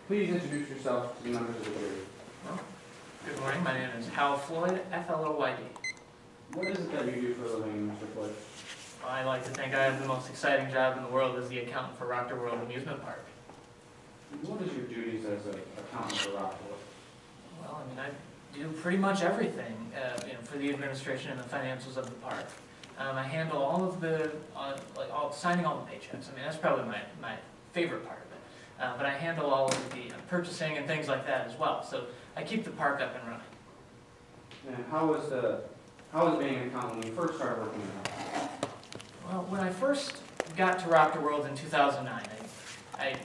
Please introduce yourself to the members of the jury. Well, good morning. My name is Hal Floyd, Floyd. What is it that you do for a living, Mr. Floyd? I like to think I have the most exciting job in the world as the accountant for Rock World Amusement Park. What is your duties as an accountant for Rockport? Well, I do pretty much everything for the administration and the financials of the park. I handle all of the, signing all the paychecks. That's probably my favorite part of it. But I handle all of the purchasing and things like that as well. So I keep the park up and running. And how was being an accountant when you first started working in Rockport? Well, when I first got to Rock World in 2009, I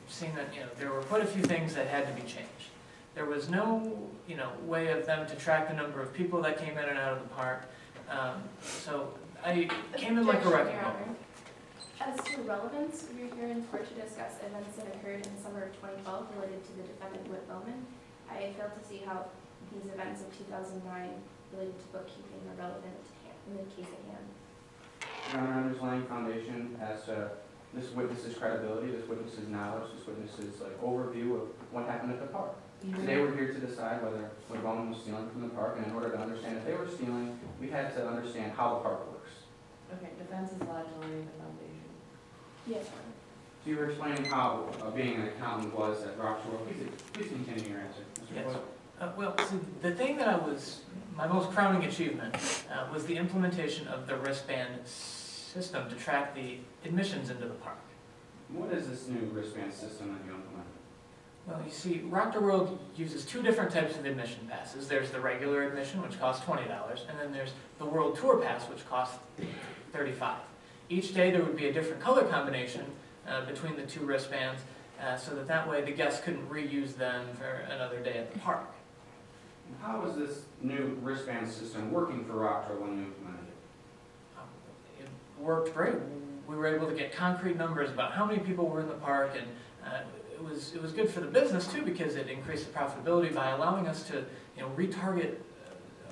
seen that there were quite a few things that had to be changed. There was no way of them to track the number of people that came in and out of the park. So I came in like a wrecking ball. As to relevance, we're here in court to discuss events that occurred in summer of 2012 related to the defendant Whit Bowman. I failed to see how these events of 2009 related to bookkeeping are relevant in the case at hand. Your Honor, I'm just laying foundation as to this witness's credibility, this witness's knowledge, this witness's overview of what happened at the park. Today we're here to decide whether Whit Bowman was stealing from the park, and in order to understand if they were stealing, we had to understand how the park works. Okay, defense is allowed to lay the foundation. Yes, Your Honor. So you were explaining how being an accountant was at Rockshore. Please continue your answer, Mr. Yes. Floyd. Well, see, the thing that my most crowning achievement was the implementation of the wristband system to track the admissions into the park. What is this new wristband system that you implemented? Well, you see, Rock World uses two different types of admission passes. There's the regular admission, which costs $20, and then there's the World Tour Pass, which costs $35. Each day there would be a different color combination between the two wristbands, so that way the guests couldn't reuse them for another day at the park. How was this new wristband system working for Rockshore when you implemented it? It worked great. We were able to get concrete numbers about how many people were in the park, and it was good for the business too, because it increased the profitability by allowing us to retarget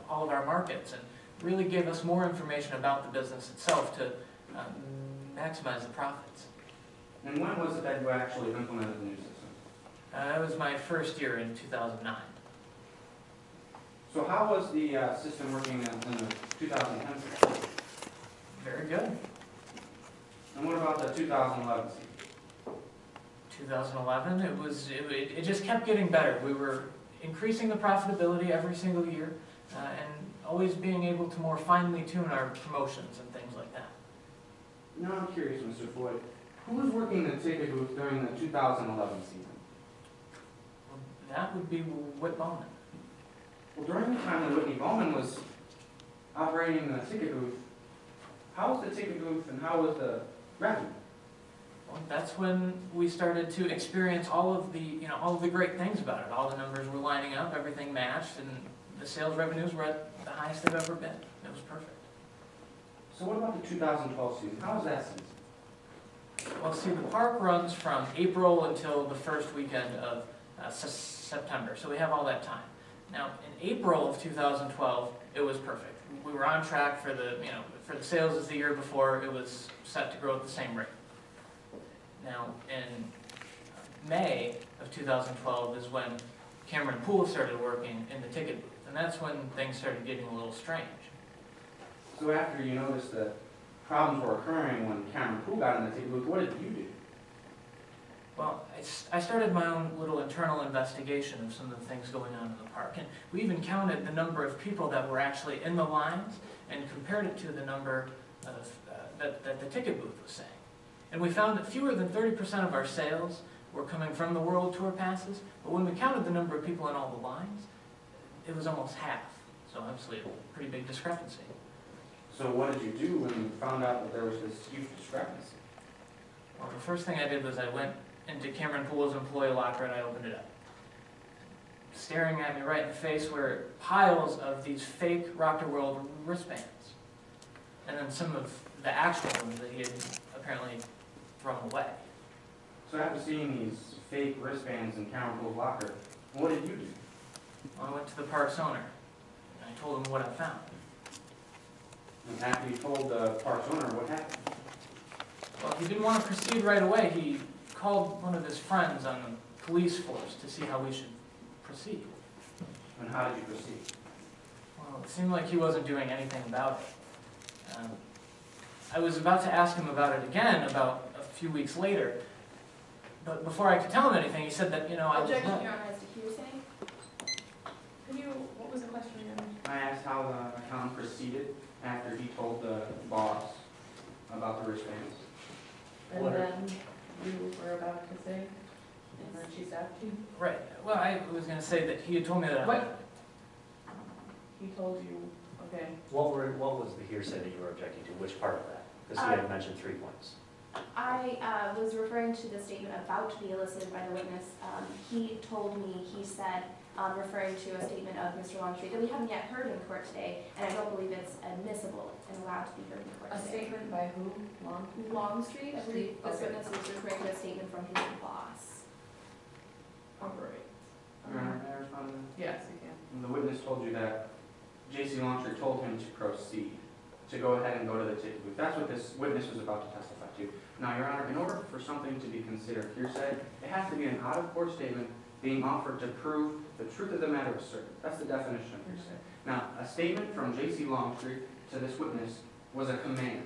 all of our markets and really gave us more information about the business itself to maximize the profits. And when was it that you actually implemented the new system? That was my first year in 2009. So how was the system working in the 2010 system? Very good. And what about the 2011 season? 2011, it just kept getting better. We were increasing the profitability every single year and always being able to more finely tune our promotions and things like that. Now I'm curious, Mr. Floyd, who was working the ticket booth during the 2011 season? Well, that would be Whit Bowman. Well, during the time that Whitney Bowman was operating the ticket booth, how was the ticket booth and how was the revenue? Well, that's when we started to experience all of the great things about it. All the numbers were lining up, everything matched, and the sales revenues were at the highest they've ever been. It was perfect. So what about the 2012 season? How was that season? Well, see, the park runs from April until the first weekend of September, so we have all that time. Now, in April of 2012, it was perfect. We were on track for the sales as the year before. It was set to grow at the same rate. Now, in May of 2012 is when Cameron Poole started working in the ticket booth, and that's when things started getting a little strange. So after you noticed that problems were occurring when Cameron Poole got in the ticket booth, what did you do? Well, I started my own little internal investigation of some of the things going on in the park, and we even counted the number of people that were actually in the lines and compared it to the number of that the ticket booth was saying. And we found that fewer than 30% of our sales were coming from the World Tour Passes, but when we counted the number of people in all the lines, it was almost half. So obviously a pretty big discrepancy. So what did you do when you found out that there was this huge discrepancy? Well, the first thing I did was I went into Cameron Poole's employee locker and I opened it up. Staring at me right in the face were piles of these fake Rock World wristbands. And then some of the actual ones that he had apparently thrown away. So after seeing these fake wristbands in Cameron Poole's locker, what did you do? Well, I went to the park's owner and I told him what I found. And after you told the park's owner, what happened? Well, he didn't want to proceed right away. He called one of his friends on police force to see how we should proceed. And how did you proceed? Well, it seemed like he wasn't doing anything about it. I was about to ask him about it again about a few weeks later, but before I could tell him anything, he said that, I was Objection, not. Your Honor, as to hearsay. What was the question again? I asked how the accountant proceeded after he told the boss about the wristbands. And What are- then you were about to say, and then she stopped you? Right, well, I was gonna say that he had told me that. What? He told you, okay. What was the hearsay that you were objecting to? Which part of that? Because he had mentioned 3 points. I was referring to the statement about to be elicited by the witness. He told me, he said, referring to a statement of Mr. Longstreet that we haven't yet heard in court today, and I don't believe it's admissible and allowed to be heard in court A today. statement by who? Long? Longstreet, I believe this Okay. witness was referring to a statement from his boss. Oh, right. Your Honor, may I respond to that? Yes, you can. And the witness told you that J.C. Longstreet told him to proceed, to go ahead and go to the ticket booth. That's what this witness was about to testify to. Now, Your Honor, in order for something to be considered hearsay, it has to be an out-of-court statement being offered to prove the truth of the matter asserted. That's the definition of hearsay. Now, a statement from J.C. Longstreet to this witness was a command.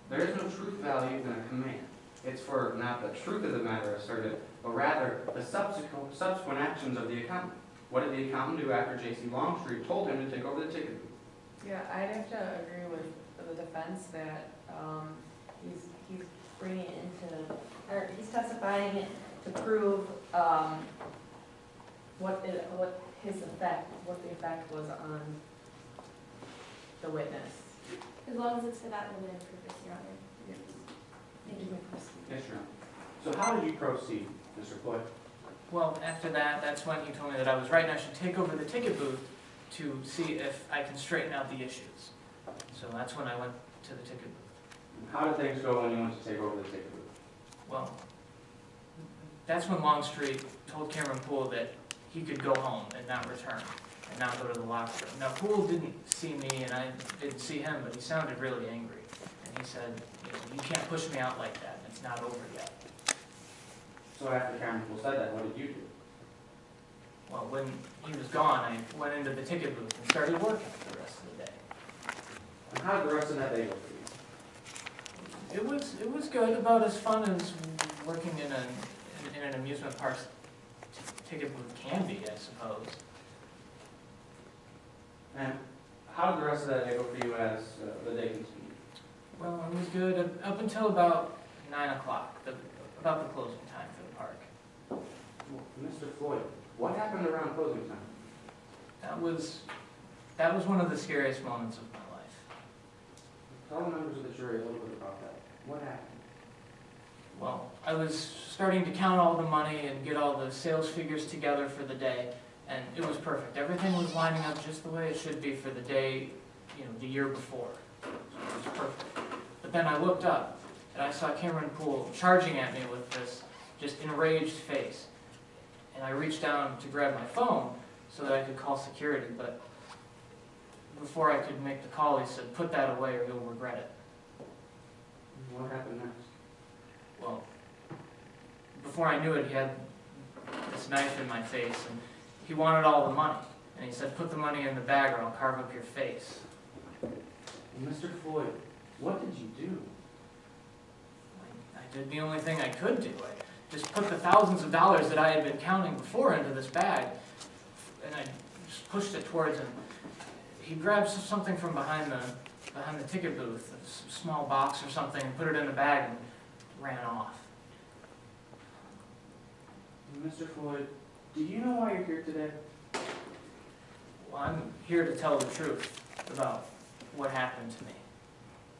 There is no truth value in a command. It's for not the truth of the matter asserted, but rather the subsequent actions of the accountant. What did the accountant do after J.C. Longstreet told him to take over the ticket booth? Yeah, I'd have to agree with the defense that he's bringing it into, or he's testifying to prove what the effect was on the witness. As long as it's for that limited purpose, Your Honor. Thank you. Yes, Your Honor. So how did you proceed, Mr. Floyd? Well, after that, that's when he told me that I was right and I should take over the ticket booth to see if I can straighten out the issues. So that's when I went to the ticket booth. How did things go when you went to take over the ticket booth? Well, that's when Longstreet told Cameron Poole that he could go home and not return, and not go to the locker room. Now, Poole didn't see me, and I didn't see him, but he sounded really angry. And he said, you can't push me out like that, it's not over yet. So after Cameron Poole said that, what did you do? Well, when he was gone, I went into the ticket booth and started working for the rest of the day. And how did the rest of that day go for you? It was good, about as fun as working in an amusement park ticket booth can be, I suppose. And how did the rest of that day go for you as the day continued? Well, it was good up until about 9 o'clock, about the closing time for the park. Well, Mr. Floyd, what happened around closing time? That was one of the scariest moments of my life. Tell the members of the jury a little bit about that. What happened? Well, I was starting to count all the money and get all the sales figures together for the day, and it was perfect. Everything was lining up just the way it should be for the day, the year before. So it was perfect. But then I looked up, and I saw Cameron Poole charging at me with this just enraged face. And I reached down to grab my phone so that I could call security, but before I could make the call, he said, "Put that away or you'll regret it." What happened next? Well, before I knew it, he had this knife in my face, and he wanted all the money. And he said, "Put the money in the bag or I'll carve up your face." Mr. Floyd, what did you do? I did the only thing I could do. I just put the thousands of dollars that I had been counting before into this bag, and I just pushed it towards him. He grabbed something from behind the ticket booth, a small box or something, and put it in a bag and ran off. Mr. Floyd, do you know why you're here today? Well, I'm here to tell the truth about what happened to me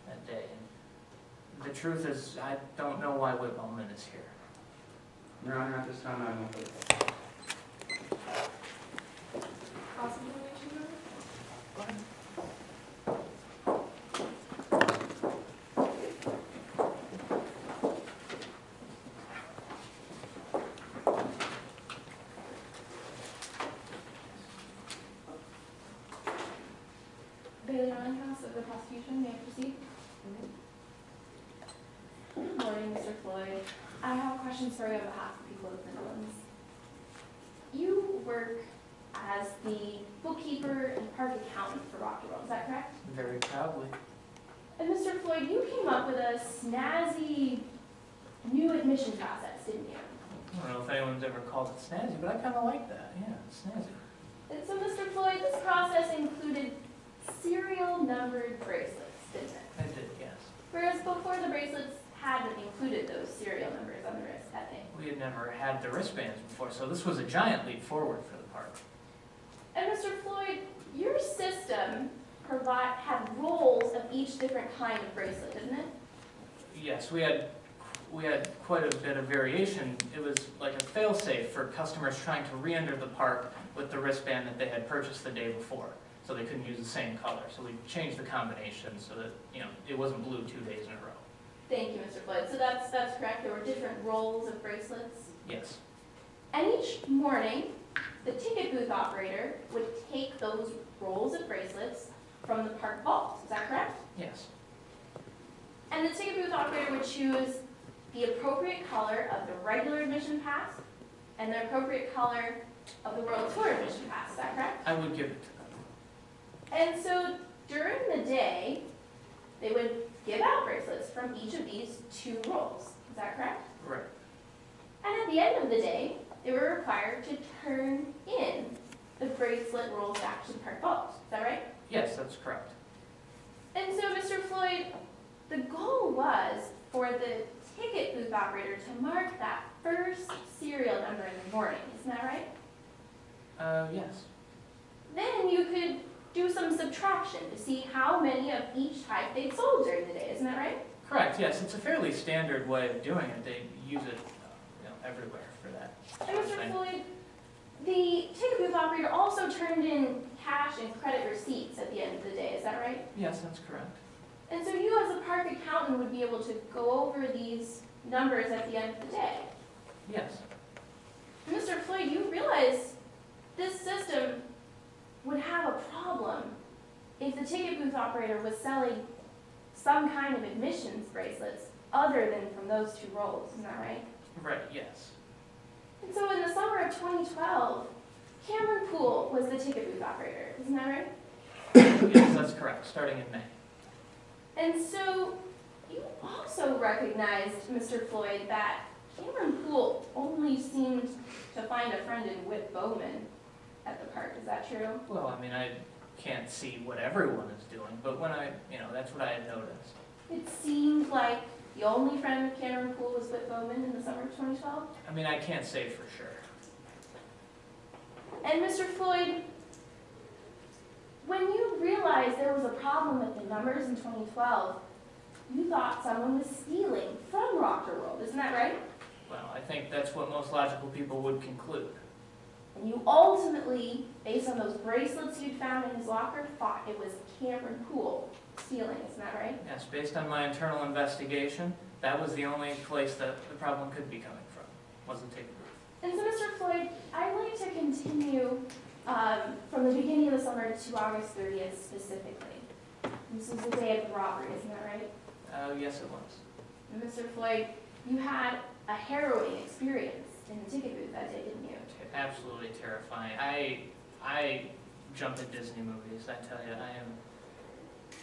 that day. And the truth is, I don't know why Whit Bowman is here. Your Honor, at this time, I have no further questions. Cross-examination, Your Honor? Go ahead. Bailey Ronhouse of the prosecution, may I proceed? Good morning, Mr. Floyd. I have questions for you on behalf of the people of the Netherlands. you work as the bookkeeper and park accountant for Rocky World, is that correct? Very proudly. And Mr. Floyd, you came up with a snazzy new admission process, didn't you? I don't know if anyone's ever called it snazzy, but I kind of like that. Yeah, snazzy. And so, Mr. Floyd, this process included serial numbered bracelets, didn't it? I did, yes. Whereas before, the bracelets hadn't included those serial numbers on the wrist, had they? We had never had the wristbands before, so this was a giant leap forward for the park. And Mr. Floyd, your system had rolls of each different kind of bracelet, didn't it? Yes, we had quite a bit of variation. It was like a fail-safe for customers trying to re-enter the park with the wristband that they had purchased the day before, so they couldn't use the same color. So we changed the combination so that, you know, it wasn't blue 2 days in a row. Thank you, Mr. Floyd. So that's correct. There were different rolls of bracelets. Yes, And each morning, the ticket booth operator would take those rolls of bracelets from the park vault. Is that correct? yes, And the ticket booth operator would choose the appropriate color of the regular admission pass and the appropriate color of the World Tour admission pass. Is that correct? I would give it to them. And so during the day, they would give out bracelets from each of these 2 rolls. Is that correct? Right. And at the end of the day, they were required to turn in the bracelet rolls back to the park vault. Is that right? Yes, that's correct. And so, Mr. Floyd, the goal was for the ticket booth operator to mark that first serial number in the morning. Isn't that right? Yes. Then you could do some subtraction to see how many of each type they'd sold during the day. Isn't that right? Correct, yes. It's a fairly standard way of doing it. They use it everywhere for that And sort of Mr. thing. Floyd, the ticket booth operator also turned in cash and credit receipts at the end of the day. Is that right? Yes, that's correct. And so you as a park accountant would be able to go over these numbers at the end of the day. Yes. Mr. Floyd, you realize this system would have a problem if the ticket booth operator was selling some kind of admissions bracelets other than from those 2 rolls, isn't that right? Right, yes. And so in the summer of 2012, Cameron Poole was the ticket booth operator, isn't that right? Yes, that's correct, starting in May. And so you also recognized, Mr. Floyd, that Cameron Poole only seemed to find a friend in Whit Bowman at the park. Is that true? Well, I mean, I can't see what everyone is doing, but when that's what I had noticed. It seemed like the only friend of Cameron Poole was Whit Bowman in the summer of 2012. I mean, I can't say for sure. And Mr. Floyd, when you realized there was a problem with the numbers in 2012, you thought someone was stealing from Rocker World, isn't that right? Well, I think that's what most logical people would conclude. And you ultimately, based on those bracelets you'd found in his locker, thought it was Cameron Poole stealing, isn't that right? Yes, based on my internal investigation, that was the only place that the problem could be coming from, wasn't ticket booth. And so, Mr. Floyd, I'd like to continue from the beginning of the summer to August 30th specifically. This was the day of the robbery, isn't that right? Yes, it was. And Mr. Floyd, you had a harrowing experience in the ticket booth that day, didn't you? Absolutely terrifying. I jump at Disney movies, I tell you, I am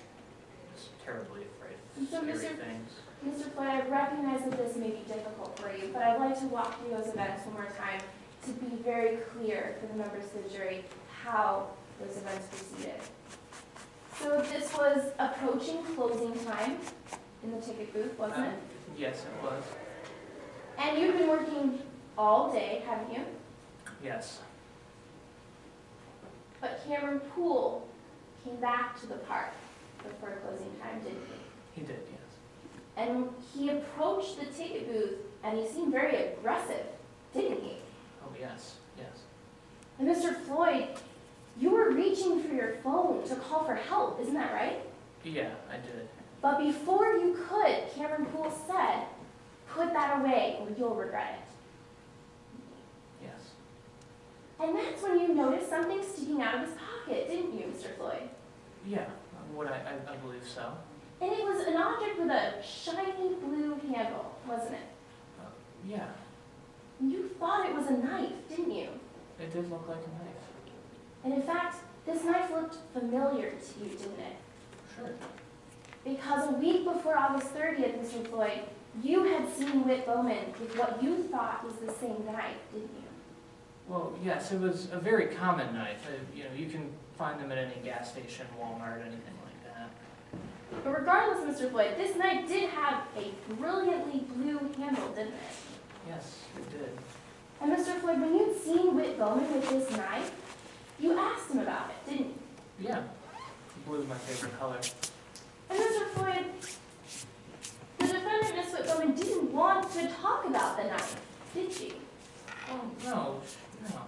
just terribly afraid of So, scary Mr. things. Mr. Floyd, I recognize that this may be difficult for you, but I'd like to walk through those events one more time to be very clear for the members of the jury how those events proceeded. So this was approaching closing time in the ticket booth, wasn't it? Yes, it was. And you've been working all day, haven't you? Yes. But Cameron Poole came back to the park before closing time, didn't he? He did, yes. And he approached the ticket booth and he seemed very aggressive, didn't he? Oh, yes, yes. And Mr. Floyd, you were reaching for your phone to call for help, isn't that right? Yeah, I did. But before you could, Cameron Poole said, "Put that away or you'll regret it." Yes. And that's when you noticed something sticking out of his pocket, didn't you, Mr. Floyd? Yeah, I believe so. And it was an object with a shiny blue handle, wasn't it? Yeah, You thought it was a knife, didn't you? did look like a knife. And in fact, this knife looked familiar to you, didn't it? Sure. Because a week before August 30th, Mr. Floyd, you had seen Whit Bowman with what you thought was the same knife, didn't you? Well, yes, it was a very common knife. You know, you can find them at any gas station, Walmart, anything like that. But regardless, Mr. Floyd, this knife did have a brilliantly blue handle, didn't it? Yes, it did. And Mr. Floyd, when you'd seen Whit Bowman with this knife, you asked him about it, didn't you? Yeah, blue is my favorite color. And Mr. Floyd, the defendant, Miss Whit Bowman, didn't want to talk about the knife, did she? Oh, no, no.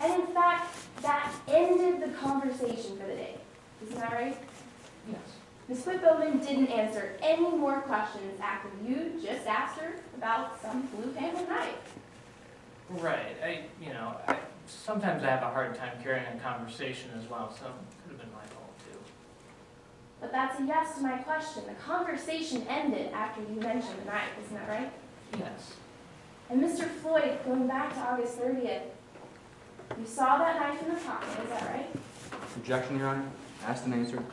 And in fact, that ended the conversation for the day. Isn't that right? Yes. Miss Whit Bowman didn't answer any more questions after you just asked her about some blue-handled knife. Right, sometimes I have a hard time carrying a conversation as well, so it could have been my fault too. But that's a yes to my question. The conversation ended after you mentioned the knife, isn't that right? Yes. And Mr. Floyd, going back to August 30th, you saw that knife in the pocket, is that right? Objection, Your Honor. Asked and answered.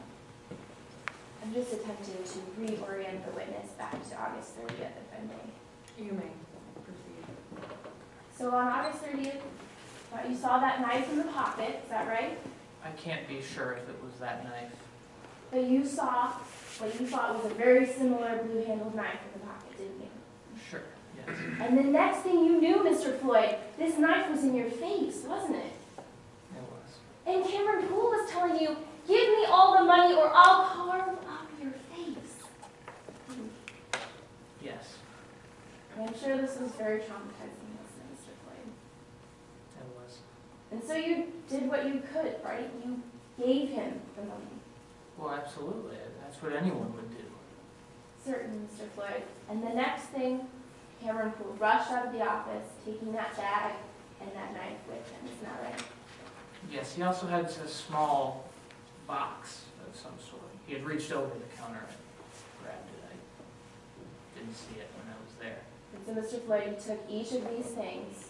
I'm just attempting to reorient the witness back to August 30th, if I may. You may proceed. So on August 30th, you saw that knife in the pocket, is that right? I can't be sure if it was that knife. But you saw what you thought was a very similar blue-handled knife in the pocket, didn't you? Sure, yes. And the next thing you knew, Mr. Floyd, this knife was in your face, wasn't it? It was. And Cameron Poole was telling you, give me all the money or I'll carve up your face. Yes, And I'm sure this was very traumatizing, wasn't it, Mr. Floyd? it was. And so you did what you could, right? You gave him the money. Well, absolutely. That's what anyone would do. Certainly, Mr. Floyd. And the next thing, Cameron Poole rushed out of the office, taking that bag and that knife with him. Isn't that right? Yes, he also had a small box of some sort. He had reached over the counter and grabbed it. I didn't see it when I was there. And so, Mr. Floyd, you took each of these things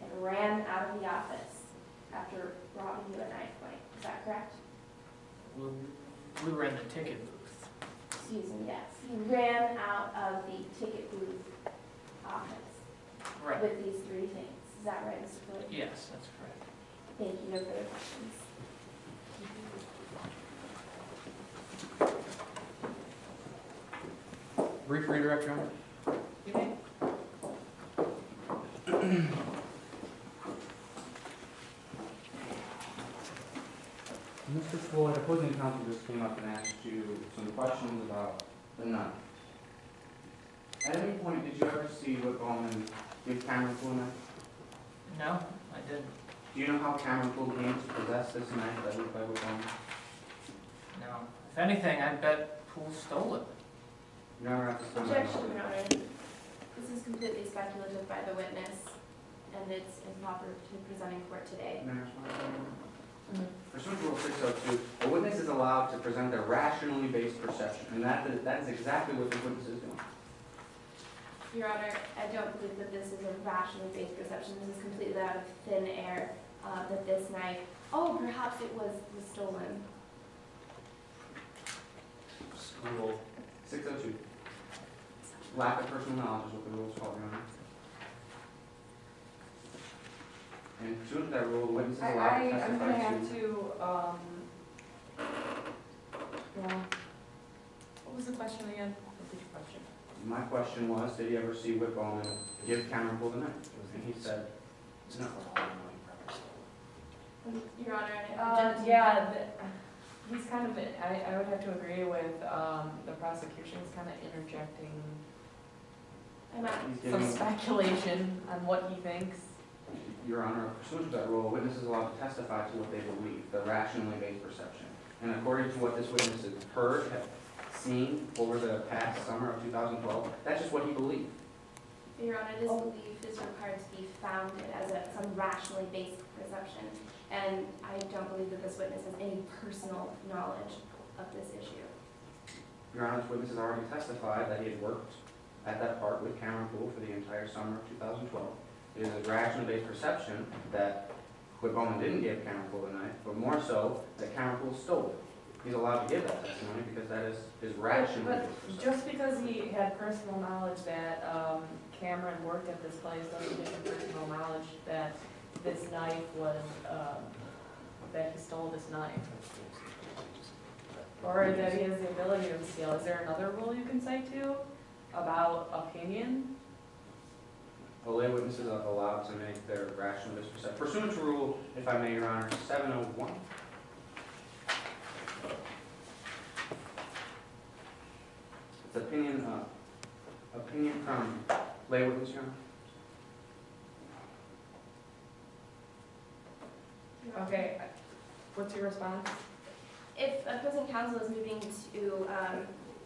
and ran out of the office after robbing you at knife point. Is that correct? We were in the ticket booth. Excuse me, yes. You ran out of the ticket booth office Right. with these three things. Is that right, Mr. Floyd? Yes, that's correct. Thank you. No further questions. Brief redirect, Your Honor. You may. Mr. Floyd, opposing counsel just came up and asked you some questions about the knife. At any point, did you ever see Whit Bowman give Cameron Poole a knife? No, I didn't. Do you know how Cameron Poole came to possess this knife that was by Whit Bowman? No. If anything, I bet Poole stole it. Your Honor, at this time, I Objection, don't- Your Honor. This is completely speculative by the witness, and it's improper to present in court today. May I respond? Pursuant to Rule 602, a witness is allowed to present their rationally based perception, and that is exactly what the witness is doing. Your Honor, I don't believe that this is a rationally based perception. This is completely out of thin air, that this knife, perhaps it was stolen. Rule 602. Lack of personal knowledge is what the rule is called, Your Honor. And pursuant to that rule, the witness is allowed to I'm testify gonna have to... what was the question again? Repeat your question. My question was, did he ever see Whit Bowman give Cameron Poole the knife? And he said, no. Your Honor, I object to He's kind of, I would have to agree with, the prosecution's kind of interjecting I'm not, He's some giving, speculation on what he thinks. Your Honor, pursuant to that rule, a witness is allowed to testify to what they believe, the rationally based perception. And according to what this witness has heard, seen over the past summer of 2012, that's just what he believed. Your Honor, this belief is required to be founded as some rationally based perception. And I don't believe that this witness has any personal knowledge of this issue. Your Honor, this witness has already testified that he had worked at that park with Cameron Poole for the entire summer of 2012. It is a rational-based perception that Whit Bowman didn't give Cameron Poole the knife, but more so that Cameron Poole stole it. He's allowed to give that testimony because that is his rational-based But perception. just because he had personal knowledge that Cameron worked at this place doesn't give him personal knowledge that this knife was, that he stole this knife. Or that he has the ability to steal. Is there another rule you can cite to about opinion? The lay witnesses are allowed to make their rational-based perception. Pursuant to rule, if I may, Your Honor, 701. It's opinion from lay witness, Your Honor. Okay, what's your response? If opposing counsel is moving to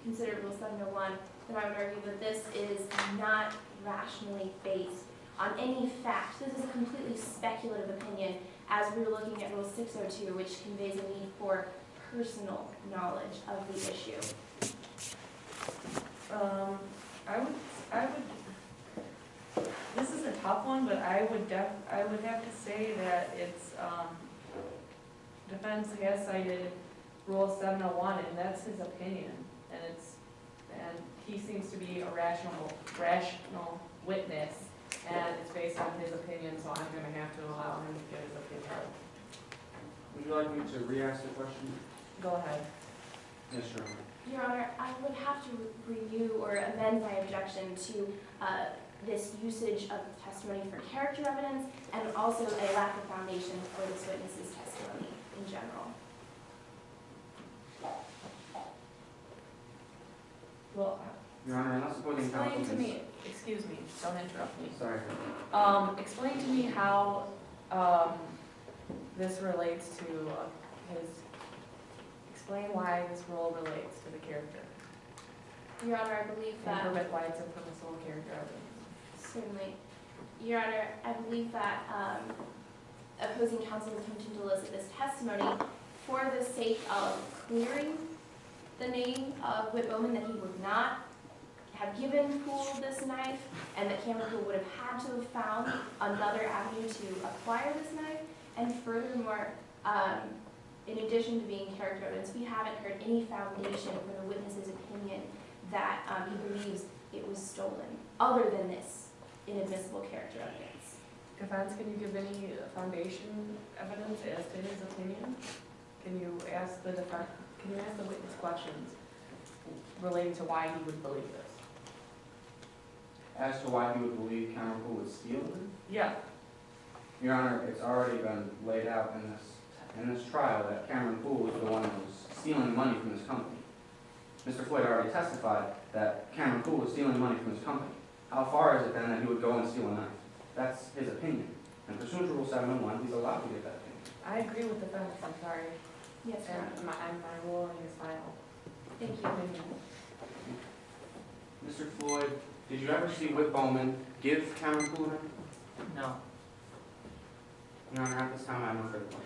consider Rule 701, then I would argue that this is not rationally based on any fact. This is a completely speculative opinion, as we were looking at Rule 602, which conveys a need for personal knowledge of the issue. This is a tough one, but I would have to say that it's, defense has cited Rule 701, and that's his opinion, and he seems to be a rational witness, and it's based on his opinion, so I'm gonna have to allow him to give his opinion. Would you like me to re-ask the question? Go ahead. Yes, Your Honor. Your Honor, I would have to review or amend my objection to this usage of testimony for character evidence and also a lack of foundation for this witness's testimony in general. Well, Your Honor, unless opposing counsel... explain to me, excuse me, don't interrupt me. Sorry. Explain to me how, this relates to explain why this rule relates to the character. Your Honor, I believe And that... permit why it's a permissible character evidence. Certainly. Your Honor, I believe that opposing counsel is attempting to elicit this testimony for the sake of clearing the name of Whit Bowman, that he would not have given Poole this knife, and that Cameron Poole would have had to have found another avenue to acquire this knife. And furthermore, in addition to being character evidence, we haven't heard any foundation for the witness's opinion that he believes it was stolen, other than this inadmissible character evidence. Defense, can you give any foundation evidence as to his opinion? Can you ask the witness questions relating to why he would believe this? As to why he would believe Cameron Poole would steal it? Yeah. Your Honor, it's already been laid out in this trial that Cameron Poole was the one who was stealing money from his company. Mr. Floyd already testified that Cameron Poole was stealing money from his company. How far is it then that he would go and steal a knife? That's his opinion. And pursuant to Rule 701, he's allowed to give that opinion. I agree with defense, I'm sorry. Yes, Your Honor. And my ruling is final. Thank you. Mr. Floyd, did you ever see Whit Bowman give Cameron Poole a knife? No. Your Honor, at this time, I have no further questions.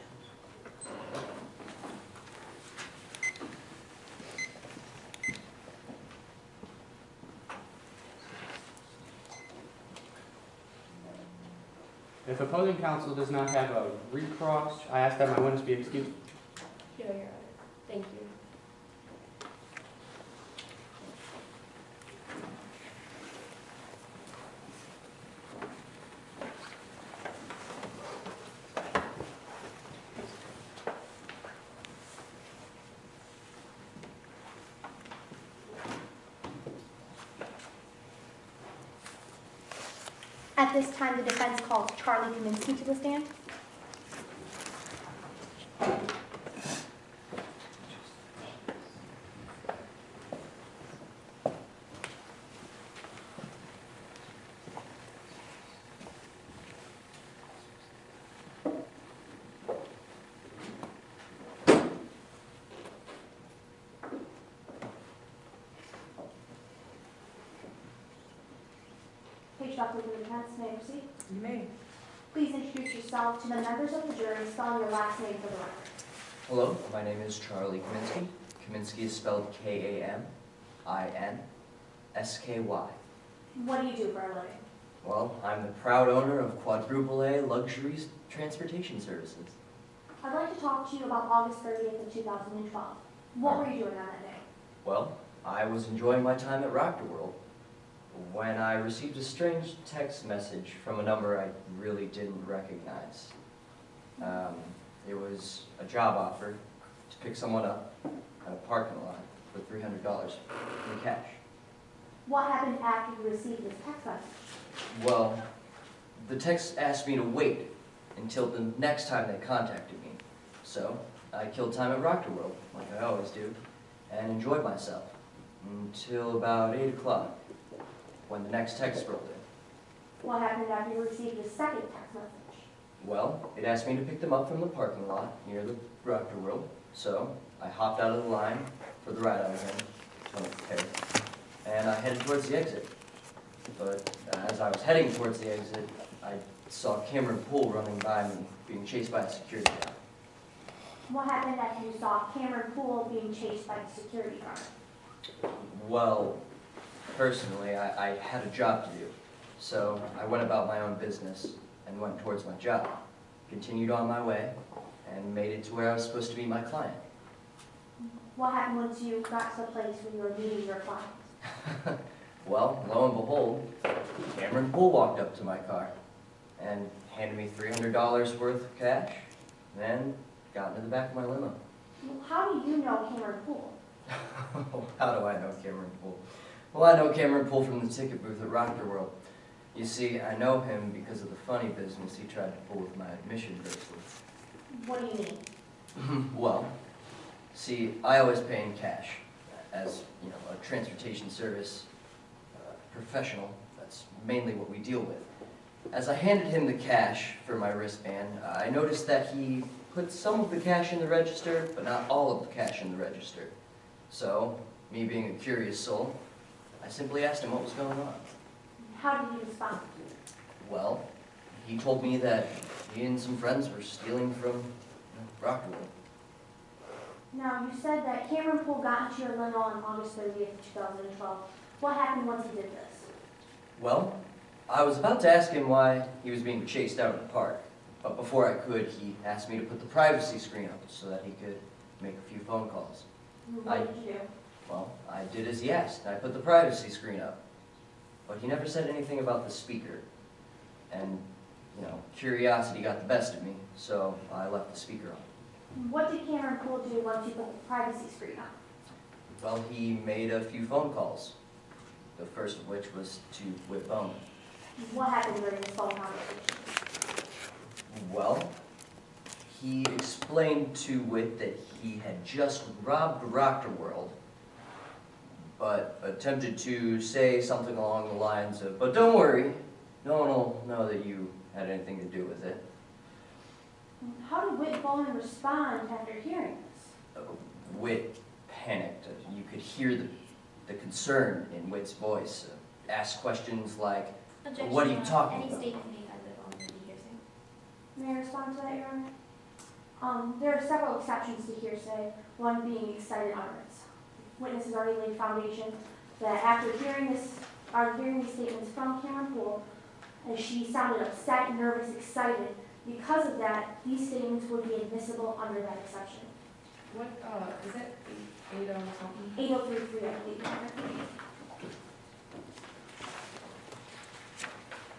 If opposing counsel does not have a recross, I ask that my witness be excused. Here, Your Honor. Thank you. At this time, the defense calls Charlie Kaminsky to the stand. Page Doctor for the defense, may I proceed? You may. Please introduce yourself to the members of the jury, spelling your last name for the record. Hello, my name is Charlie Kaminsky. Kaminsky is spelled K-A-M-I-N-S-K-Y. What do you do for a living? Well, I'm the proud owner of Quadruple A Luxury Transportation Services. I'd like to talk to you about August 30th of 2012. What were you doing on that day? Well, I was enjoying my time at Rock2World when I received a strange text message from a number I really didn't recognize. It was a job offer to pick someone up at a parking lot for $300 in cash. What happened after you received this text message? Well, the text asked me to wait until the next time they contacted me. So I killed time at Rock2World, like I always do, and enjoyed myself until about 8 o'clock, when the next text rolled in. What happened after you received the second text message? Well, it asked me to pick them up from the parking lot near the Rock2World, so I hopped out of the line for the ride I was in, unprepared, and I headed towards the exit. But as I was heading towards the exit, I saw Cameron Poole running by me, being chased by a security guard. What happened after you saw Cameron Poole being chased by the security guard? Well, personally, I had a job to do, so I went about my own business and went towards my job, continued on my way, and made it to where I was supposed to meet my client. What happened once you got to the place where you were meeting your client? Well, lo and behold, Cameron Poole walked up to my car and handed me $300 worth of cash, then got into the back of my limo. How do you know Cameron Poole? How do I know Cameron Poole? Well, I know Cameron Poole from the ticket booth at Rock2World. You see, I know him because of the funny business he tried to pull with my admission bracelets. What do you mean? Well, see, I always pay in cash. As, a transportation service professional, that's mainly what we deal with. As I handed him the cash for my wristband, I noticed that he put some of the cash in the register, but not all of the cash in the register. So, me being a curious soul, I simply asked him what was going on. How did you respond? Well, he told me that he and some friends were stealing from Rock2World. Now, you said that Cameron Poole got into your limo on August 30th, 2012. What happened once he did this? Well, I was about to ask him why he was being chased out of the park, but before I could, he asked me to put the privacy screen up so that he could make a few phone calls. What did you do? Well, I did as he asked. I put the privacy screen up, but he never said anything about the speaker. And, curiosity got the best of me, so I left the speaker on. What did Cameron Poole do once you put the privacy screen up? Well, he made a few phone calls, the first of which was to Whit Bowman. What happened during this phone conversation? Well, he explained to Whit that he had just robbed Rock2World, but attempted to say something along the lines of, "But don't worry, no one will know that you had anything to do with it." How did Whit Bowman respond after hearing this? Whit panicked. You could hear the concern in Whit's voice. Asked questions like, "What are you talking about?" Any statement made by Whit Bowman would be hearsay. May I respond to that, Your Honor? There are several exceptions to hearsay, one being excited utterance. Witnesses already laid foundation that after hearing these statements from Cameron Poole, as she sounded upset, nervous, excited, because of that, these statements would be admissible under that exception. What, is it 80 something? 8033, I believe, Your Honor.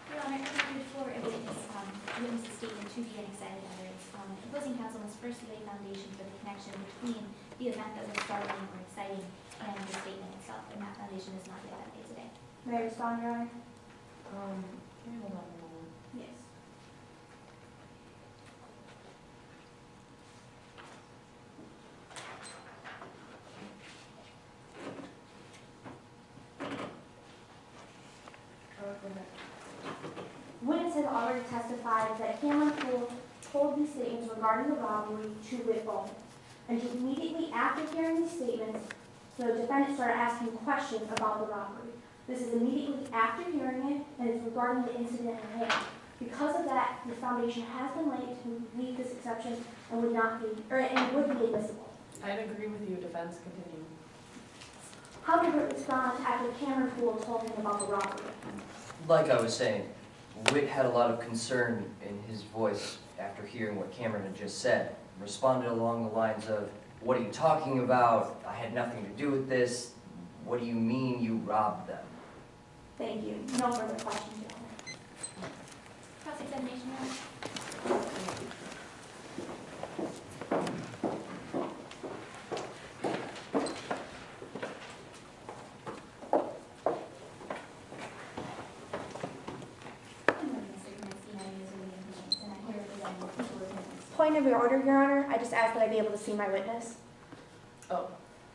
Your Honor, before a witness's statement to be an excited utterance, opposing counsel must first lay foundation for the connection between the event that was startling or exciting and the statement itself, and that foundation is not yet that made today. May I respond, Your Honor? Can you hold on a moment? Yes. Witness has already testified that Cameron Poole told these statements regarding the robbery to Whit Bowman. And immediately after hearing these statements, the defendant started asking questions about the robbery. This is immediately after hearing it, and it's regarding the incident at hand. Because of that, the foundation has been laid to meet this exception and would be admissible. I'd agree with you, defense, continue. How did Whit respond after Cameron Poole told him about the robbery? Like I was saying, Whit had a lot of concern in his voice after hearing what Cameron had just said. Responded along the lines of, "What are you talking about? I had nothing to do with this. What do you mean you robbed them?" Thank you. No further questions, Your Honor. Cross-examination, Your Honor. Good morning, Mr. Kaminsky. My name is Olivia James, and I'm here representing the people of Minnesota. Point of order, Your Honor. I just asked that I be able to see my witness. Oh,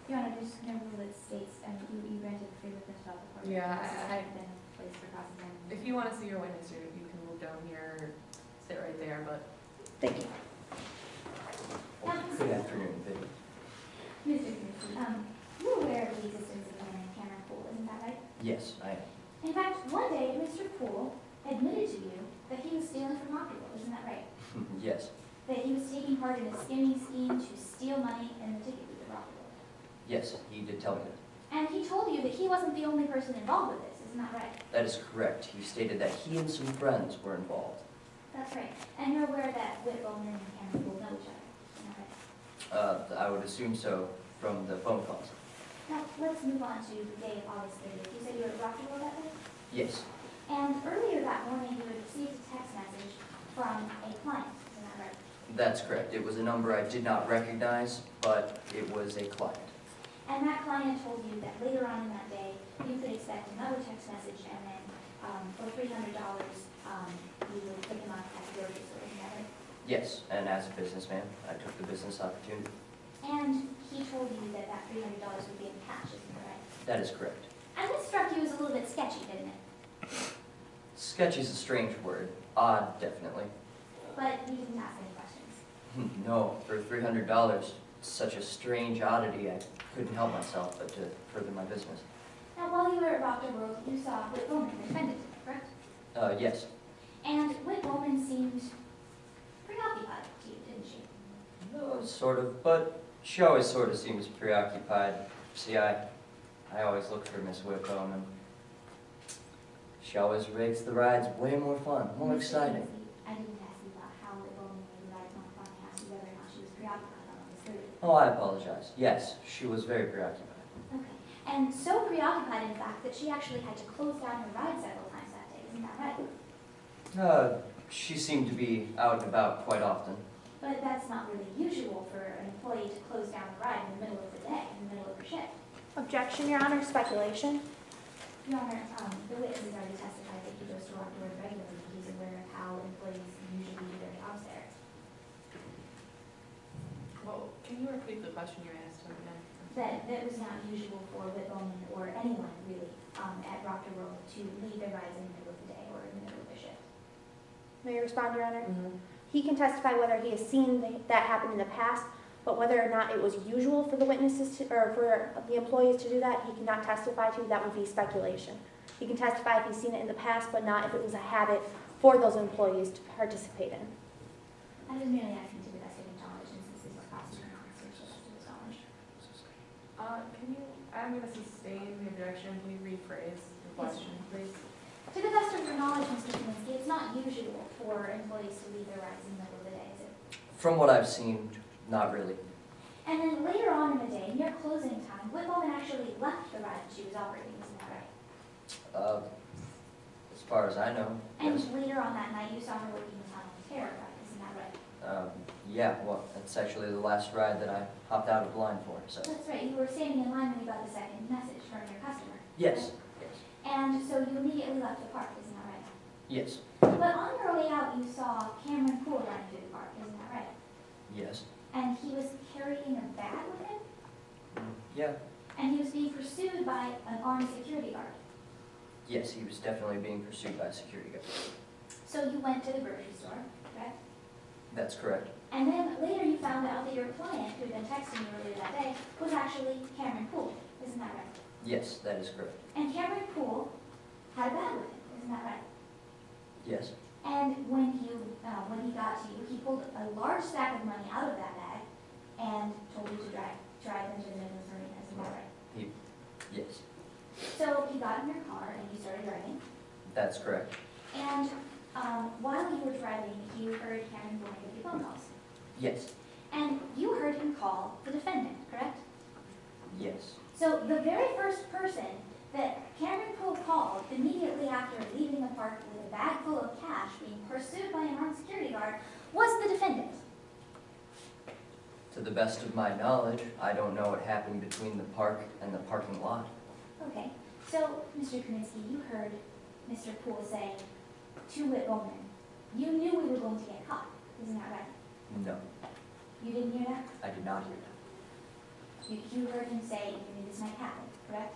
Your Honor, there's no rule that states, and you granted free witness about the court. Yeah, This has I- been a place for cross-examination. if you want to see your witness, you can move down here, or sit right there, but Thank you. Good afternoon, Vinny. Mr. Kaminsky, you're aware of the existence of a man named Cameron Poole, isn't that right? Yes, I am. In fact, one day, Mr. Poole admitted to you that he was stealing from Rockwell, isn't that right? Yes, That he was taking part in a skimming scheme to steal money in the ticket booth at Rockwell. yes, he did tell me that. And he told you that he wasn't the only person involved with this, isn't that right? That is correct. He stated that he and some friends were involved. That's right. And you're aware that Whit Bowman and Cameron Poole know each other, isn't that right? I would assume so from the phone calls. Now, let's move on to the day of August 30th. You said you were at Rockwell that day? Yes, And earlier that morning, you had received a text message from a client, isn't that right? that's correct. It was a number I did not recognize, but it was a client. And that client told you that later on in that day, you could expect another text message, and then for $300, you would pick him up at the grocery store, isn't that right? Yes, and as a businessman, I took the business opportunity. And he told you that that $300 would be in cash, isn't that right? That is correct. And this struck you as a little bit sketchy, didn't it? Sketchy is a strange word. Odd, definitely. But you didn't ask any questions. No, for $300, such a strange oddity, I couldn't help myself but to further my business. Now, while you were at Rocker World, you saw Whit Bowman, the defendant, correct? Yes, And Whit Bowman seemed preoccupied to you, didn't she? no, sort of, but she always sort of seems preoccupied. See, I always look for Miss Whit Bowman. She always makes the rides way more fun, more Mr. exciting. Lindsay, I didn't ask you about how Whit Bowman made the ride more fun. I asked you whether or not she was preoccupied on August 30th. Oh, I apologize. Yes, she was very preoccupied. Okay. And so preoccupied, in fact, that she actually had to close down her ride several times that day, isn't that right? She seemed to be out and about quite often. But that's not really usual for an employee to close down the ride in the middle of the day, in the middle of her shift. Objection, Your Honor. Speculation. Your Honor, the witness has already testified that he goes to Rock Road regularly. He's aware of how employees usually do their jobs there. well, can you repeat the question you asked him again? That was not usual for Whit Bowman or anyone really at Rock Road to leave their rides in the middle of the day or in the middle of their shift. May I respond, Your Honor? He can testify whether he has seen that happen in the past, but whether or not it was usual for the witnesses to, or for the employees to do that, he cannot testify to. That would be speculation. He can testify if he's seen it in the past, but not if it was a habit for those employees to participate in. I was merely asking to the best of your knowledge, and since this is cross-examination, so to his knowledge. Can you, I'm going to sustain the objection, can you rephrase the question, please? To the best of your knowledge, Mr. Kaminsky, it's not usual for employees to leave their rides in the middle of the day, is it? From what I've seen, not really. And then later on in the day, near closing time, Whit Bowman actually left the ride that she was operating, isn't that right? As far as I know, And yes. later on that night, you saw her working the Tunnel of Terror ride, isn't that right? Yeah, well, that's actually the last ride that I hopped out of the line for, so. That's right, you were standing in line when you got the second message from your customer. Yes, yes, And so you immediately left the park, isn't that right? yes, But on your way out, you saw Cameron Poole running through the park, isn't that right? yes. And he was carrying a bag with him, Yeah, and he was being pursued by an armed security guard. yes, he was definitely being pursued by a security guard. So you went to the grocery store, correct? That's correct. And then later you found out that your client, who had been texting you earlier that day, was actually Cameron Poole, isn't that right? Yes, that is correct. And Cameron Poole had a bag with him, isn't that right? Yes, And when he got to you, he pulled a large stack of money out of that bag and told you to drive them to the Midlands Marina, isn't that right? yes, So he got in your car and you started driving, That's correct. And while you were driving, you heard Cameron Poole make a few phone calls. Yes. And you heard him call the defendant, correct? Yes. So the very first person that Cameron Poole called immediately after leaving the park with a bag full of cash being pursued by an armed security guard was the defendant. To the best of my knowledge, I don't know what happened between the park and the parking lot. Okay, so Mr. Kaminsky, you heard Mr. Poole say to Whit Bowman, you knew we were going to get caught, isn't that right? No, You didn't hear that? I did not hear that. You heard him say you knew this might happen, correct?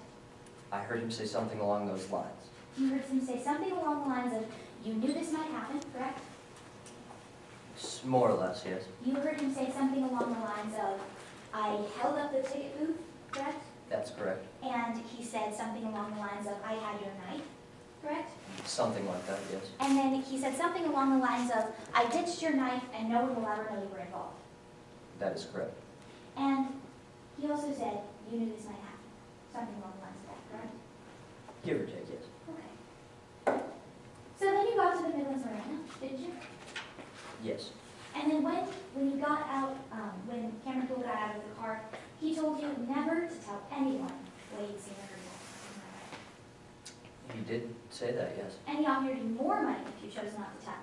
I heard him say something along those lines. You heard him say something along the lines of, you knew this might happen, correct? More or less, yes. You heard him say something along the lines of, I held up the ticket booth, correct? That's correct. And he said something along the lines of, I had your knife, correct? Something like that, yes. And then he said something along the lines of, I ditched your knife and no one will ever know you were involved. That is correct. And he also said, you knew this might happen. Something along the lines of that, correct? Give or take, yes. Okay. So then you got to the Midlands Marina, didn't you? Yes. And then when you got out, when Cameron Poole got out of the car, he told you never to tell anyone what he'd seen or heard about. He did say that, yes. And he offered you more money if you chose not to tell.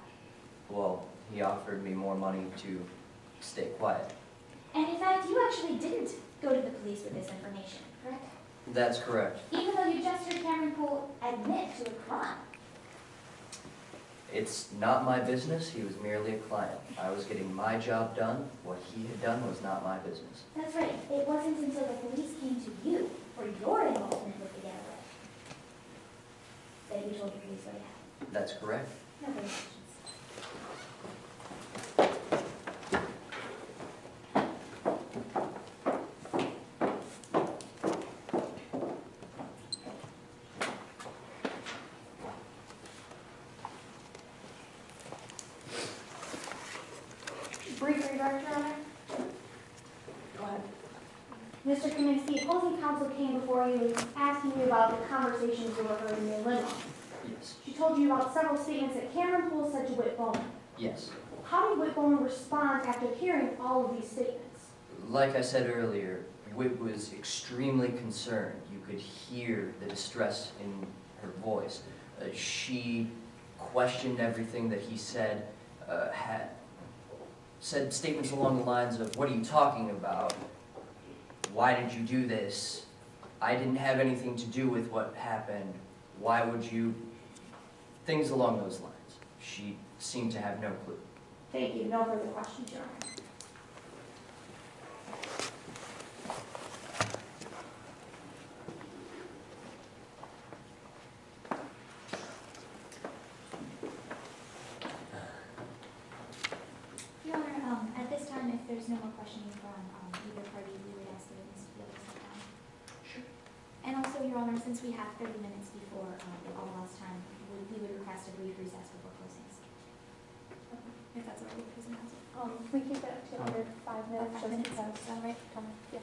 Well, he offered me more money to stay quiet. And in fact, you actually didn't go to the police with this information, correct? That's correct. Even though you just heard Cameron Poole admit to a crime. It's not my business. He was merely a client. I was getting my job done. What he had done was not my business. That's right. It wasn't until the police came to you for your involvement with the getaway that you told the police what had happened. That's correct. No further questions. Brief remarks, Your Honor. Go ahead. Mr. Kaminsky, opposing counsel came before you asking you about the conversations you were heard in the limo. Yes. She told you about several statements that Cameron Poole said to Whit Bowman. Yes. How did Whit Bowman respond after hearing all of these statements? Like I said earlier, Whit was extremely concerned. You could hear the distress in her voice. She questioned everything that he said, had said statements along the lines of, what are you talking about? Why did you do this? I didn't have anything to do with what happened. Why would you? Things along those lines. She seemed to have no clue. Thank you. No further questions, Your Honor. Your Honor, at this time, if there's no more questioning from either party, we would ask the witness to be able to sit down. Sure. And also, Your Honor, since we have 30 minutes before the all last time, we would request a brief recess before closings. If that's all right with prison counsel. We keep it to under 5 minutes, 5 just minutes. because. Is that all right? Yeah.